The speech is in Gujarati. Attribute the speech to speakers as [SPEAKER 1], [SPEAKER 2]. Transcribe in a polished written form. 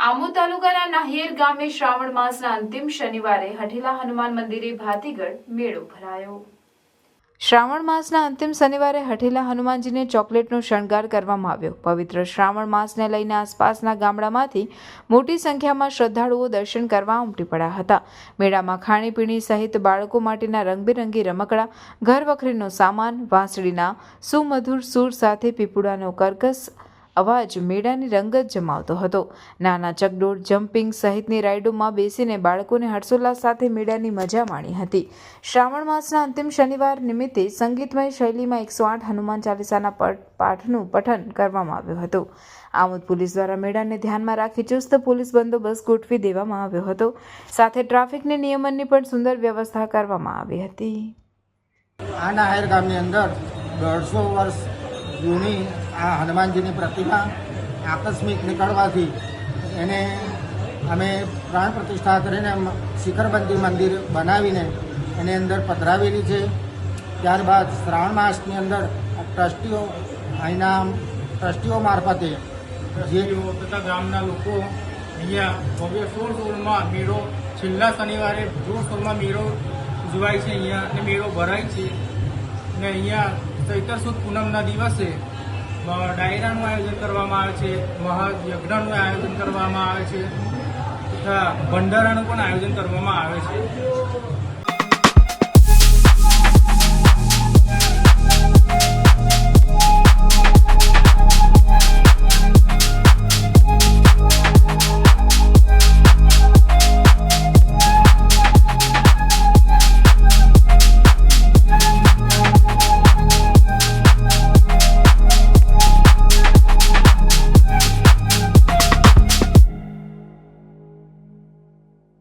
[SPEAKER 1] આમોદ તાલુકાના નાહિયેર ગામે શ્રાવણ માસના અંતિમ શનિવારે હઠીલા હનુમાન મંદિરે ભાતીગઢ મેળો ભરાયો। શ્રાવણ માસના અંતિમ શનિવારે હઠીલા હનુમાનજીને ચોકલેટનો શણગાર કરવામાં આવ્યો। પવિત્ર શ્રાવણ માસને લઈને આસપાસના ગામડામાંથી મોટી સંખ્યામાં શ્રદ્ધાળુઓ દર્શન કરવા ઉમટી પડ્યા હતા। મેળામાં ખાણીપીણી સહિત બાળકો માટેના રંગબેરંગી રમકડા, ઘરવખરીનો સામાન, વાંસળીના સુમધુર સૂર સાથે પીપુડાનો કર્કશ અવાજ મેળાની રંગત જમાવતો હતો। નાના ચકડોળ, જમ્પિંગ સહિતની રાઇડોમાં બેસીને બાળકોને હર્ષોલ્લાસ સાથે મેળાની મજા માણી હતી। શ્રાવણ માસના અંતિમ શનિવાર નિમિત્તે સંગીતમય શૈલીમાં 108 હનુમાન ચાલીસાના પાઠનું પઠન કરવામાં આવ્યું હતું। આમોદ પોલીસ દ્વારા મેળાને ધ્યાનમાં રાખી ચુસ્ત પોલીસ બંદોબસ્ત ગોઠવી દેવામાં આવ્યો હતો, સાથે ટ્રાફિકના નિયમનની પણ સુંદર વ્યવસ્થા કરવામાં આવી હતી।
[SPEAKER 2] આ નાહેર ગામની અંદર 150 વર્ષ જૂની આ હનુમાનજીની પ્રતિમા આકસ્મિક નીકળવાથી એને અમે પ્રાણ પ્રતિષ્ઠા કરીને શિખરબંધી મંદિર બનાવીને એની અંદર પધરાવેલી છે। ત્યારબાદ શ્રાવણ માસની અંદર ટ્રસ્ટીઓ અહીંના ટ્રસ્ટીઓ મારફતે જે
[SPEAKER 3] તથા ગામના લોકો અહીંયા ભવ્ય 16 મેળો છેલ્લા શનિવારે 16 મેળો ઉજવાય છે અહીંયા અને મેળો ભરાય છે અને અહીંયા ચૈત્ર સુદ પૂનમના દિવસે ડાયરાનું આયોજન કરવામાં આવે છે, મહાયજ્ઞનું આયોજન કરવામાં આવે છે તથા ભંડારાનું પણ આયોજન કરવામાં આવે છે।